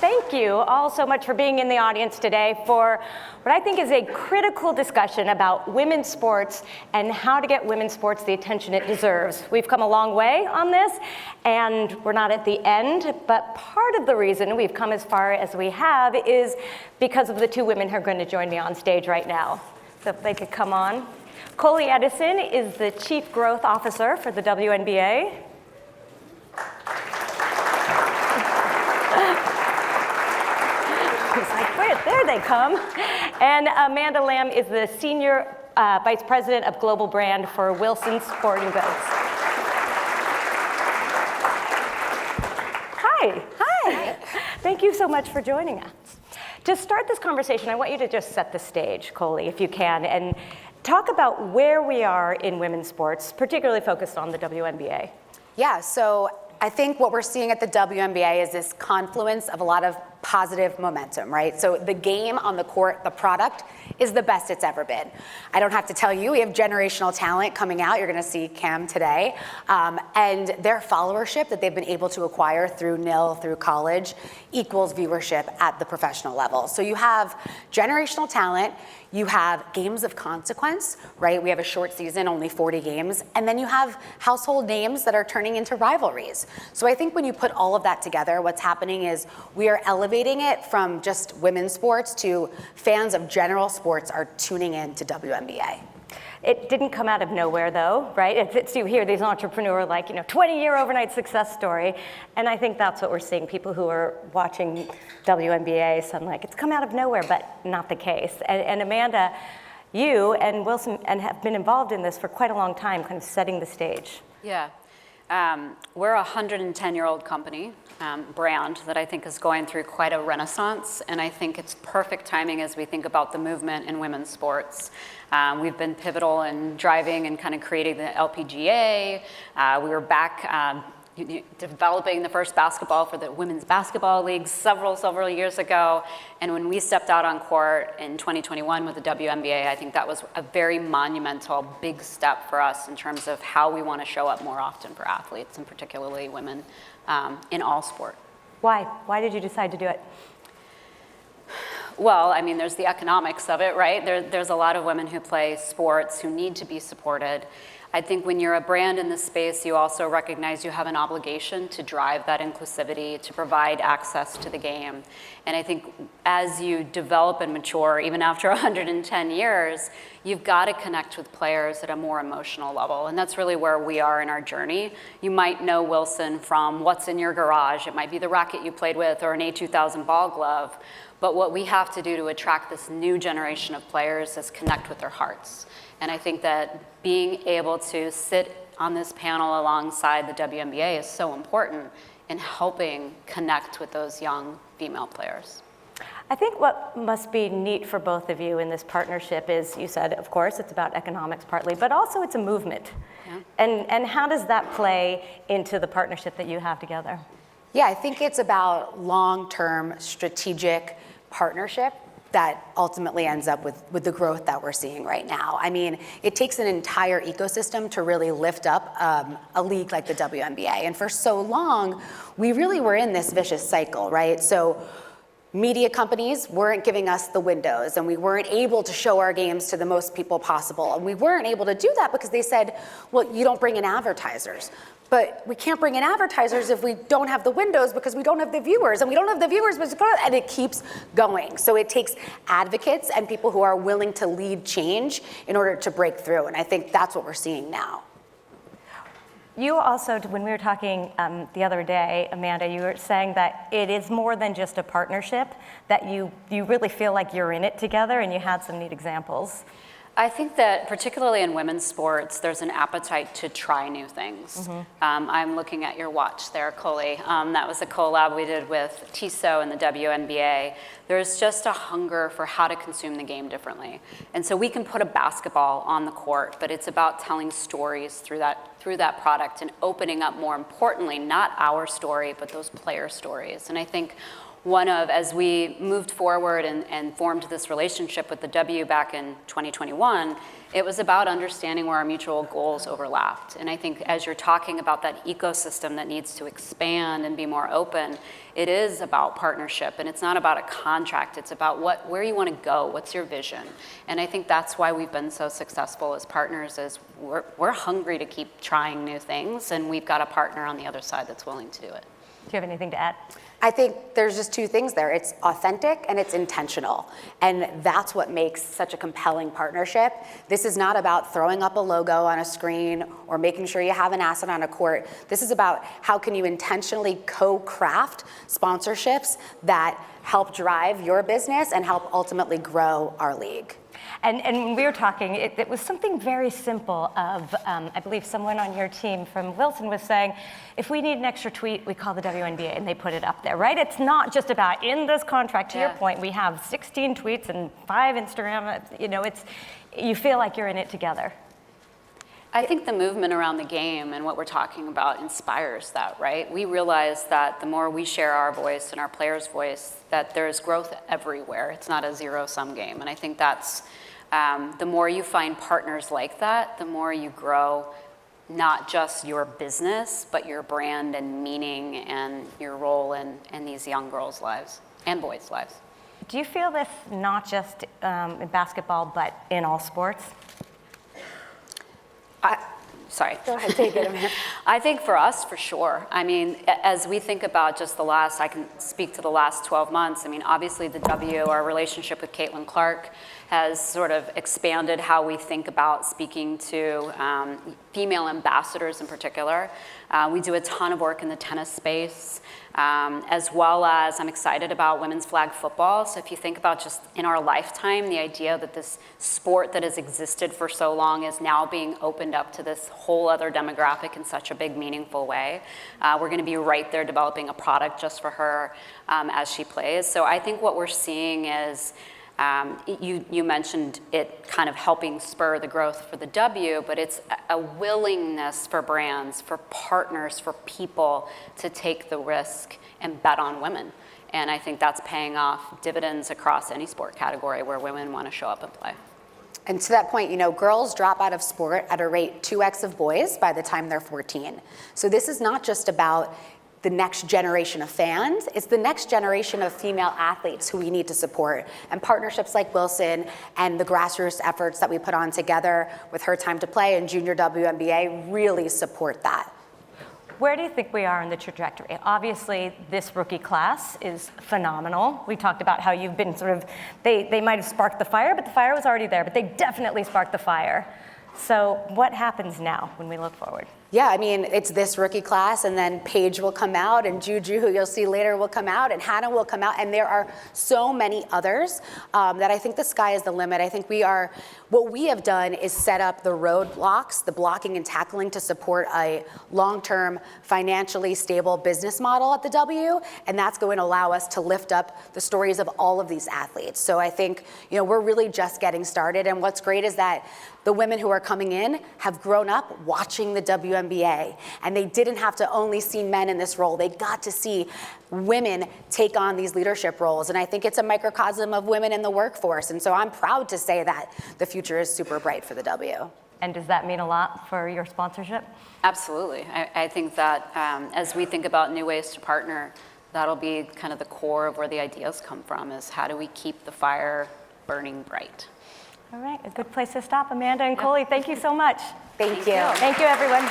Thank you all so much for being in the audience today for what I think is a critical discussion about women's sports and how to get women's sports the attention it deserves. We've come a long way on this, and we're not at the end, but part of the reason we've come as far as we have is because of the two women who are going to join me on stage right now. So if they could come on. Colie Edison is the Chief Growth Officer for the WNBA. There they come. And Amanda Lamb is the Senior Vice President of Global Brand for Wilson Sporting Goods. Hi. Hi. Thank you so much for joining us. To start this conversation, I want you to just set the stage, Colie, if you can, and talk about where we are in women's sports, particularly focused on the WNBA. Yeah, so I think what we're seeing at the WNBA is this confluence of a lot of positive momentum, right? So the game on the court, the product, is the best it's ever been. I don't have to tell you, we have generational talent coming out. You're gonna see Cam today. And their followership that they've been able to acquire through NIL, through college, equals viewership at the professional level. So you have generational talent, you have games of consequence, right? We have a short season, only 40 games, and then you have household names that are turning into rivalries. So I think when you put all of that together, what's happening is we are elevating it from just women's sports to fans of general sports are tuning in to WNBA. It didn't come out of nowhere, though, right? It's you hear these entrepreneur, 20-year overnight success story, and I think that's what we're seeing. People who are watching WNBA, so I'm like, it's come out of nowhere, but not the case. And Amanda, you and Wilson have been involved in this for quite a long time, kind of setting the stage. Yeah. We're a 110-year-old company, brand that I think is going through quite a renaissance, and I think it's perfect timing as we think about the movement in women's sports. We've been pivotal in driving and kind of creating the LPGA. We were back developing the first basketball for the Women's Basketball League several years ago. And when we stepped out on court in 2021 with the WNBA, I think that was a very monumental, big step for us in terms of how we want to show up more often for athletes, and particularly women in all sport. Why? Why did you decide to do it? Well, I mean, there's the economics of it, right? There's a lot of women who play sports who need to be supported. I think when you're a brand in this space, you also recognize you have an obligation to drive that inclusivity, to provide access to the game. And I think as you develop and mature, even after 110 years, you've got to connect with players at a more emotional level. And that's really where we are in our journey. You might know Wilson from what's in your garage. It might be the racket you played with or an A2000 ball glove. But what we have to do to attract this new generation of players is connect with their hearts. And I think that being able to sit on this panel alongside the WNBA is so important in helping connect with those young female players. I think what must be neat for both of you in this partnership is, you said, of course, it's about economics partly, but also it's a movement. Yeah. And how does that play into the partnership that you have together? Yeah, I think it's about long-term strategic partnership that ultimately ends up with the growth that we're seeing right now. I mean, it takes an entire ecosystem to really lift up a league like the WNBA. And for so long, we really were in this vicious cycle, right? So media companies weren't giving us the windows, and we weren't able to show our games to the most people possible. And we weren't able to do that because they said, well, you don't bring in advertisers. But we can't bring in advertisers if we don't have the windows because we don't have the viewers, and we don't have the viewers, and it keeps going. So it takes advocates and people who are willing to lead change in order to break through, and I think that's what we're seeing now. You also, when we were talking the other day, Amanda, you were saying that it is more than just a partnership, that you really feel like you're in it together, and you had some neat examples. I think that particularly in women's sports, there's an appetite to try new things. Mm-hmm. I'm looking at your watch there, Colie. That was a collab we did with Tissot and the WNBA. There's just a hunger for how to consume the game differently. And so we can put a basketball on the court, but it's about telling stories through that product and opening up, more importantly, not our story, but those player stories. And I think as we moved forward and formed this relationship with the W back in 2021, it was about understanding where our mutual goals overlapped. And I think as you're talking about that ecosystem that needs to expand and be more open, it is about partnership, and it's not about a contract. It's about where you want to go, what's your vision. And I think that's why we've been so successful as partners, is we're hungry to keep trying new things, and we've got a partner on the other side that's willing to do it. Do you have anything to add? I think there's just two things there. It's authentic and it's intentional. And that's what makes such a compelling partnership. This is not about throwing up a logo on a screen or making sure you have an asset on a court. This is about how can you intentionally co-craft sponsorships that help drive your business and help ultimately grow our league. And when we were talking, it was something very simple of, I believe someone on your team from Wilson was saying, if we need an extra tweet, we call the WNBA and they put it up there, right? It's not just about in this contract, to your point, we have 16 tweets and 5 Instagram, you feel like you're in it together. I think the movement around the game and what we're talking about inspires that, right? We realize that the more we share our voice and our players' voice, that there's growth everywhere. It's not a zero-sum game. And I think that's, the more you find partners like that, the more you grow not just your business, but your brand and meaning and your role in these young girls' lives and boys' lives. Do you feel this not just in basketball, but in all sports? Sorry. Go ahead, take it, Amanda. I think for us, for sure. I mean, as we think about just I can speak to the last 12 months. I mean, obviously the W, our relationship with Caitlin Clark, has sort of expanded how we think about speaking to female ambassadors in particular. We do a ton of work in the tennis space, as well as I'm excited about women's flag football. So if you think about just in our lifetime, the idea that this sport that has existed for so long is now being opened up to this whole other demographic in such a big, meaningful way. We're going to be right there developing a product just for her as she plays. So I think what we're seeing is you mentioned it kind of helping spur the growth for the W, but it's a willingness for brands, for partners, for people to take the risk and bet on women. And I think that's paying off dividends across any sport category where women want to show up and play. And to that point, girls drop out of sport at a rate 2x of boys by the time they're 14. So this is not just about the next generation of fans, it's the next generation of female athletes who we need to support. And partnerships like Wilson and the grassroots efforts that we put on together with Her Time to Play and Junior WNBA really support that. Where do you think we are in the trajectory? Obviously, this rookie class is phenomenal. We talked about how you've been they might have sparked the fire, but the fire was already there, but they definitely sparked the fire. So what happens now when we look forward? Yeah, I mean, it's this rookie class, and then Paige will come out, and Juju, who you'll see later, will come out, and Hannah will come out, and there are so many others that I think the sky is the limit. I think what we have done is set up the roadblocks, the blocking and tackling to support a long-term, financially stable business model at the W, and that's going to allow us to lift up the stories of all of these athletes. So I think, we're really just getting started, and what's great is that the women who are coming in have grown up watching the WNBA, and they didn't have to only see men in this role. They got to see women take on these leadership roles, and I think it's a microcosm of women in the workforce, and so I'm proud to say that the future is super bright for the W. And does that mean a lot for your sponsorship? Absolutely. I think that as we think about new ways to partner, that'll be kind of the core of where the ideas come from, is how do we keep the fire burning bright? All right, a good place to stop. Amanda and Colie, thank you so much. Thank you. Thank you, everyone.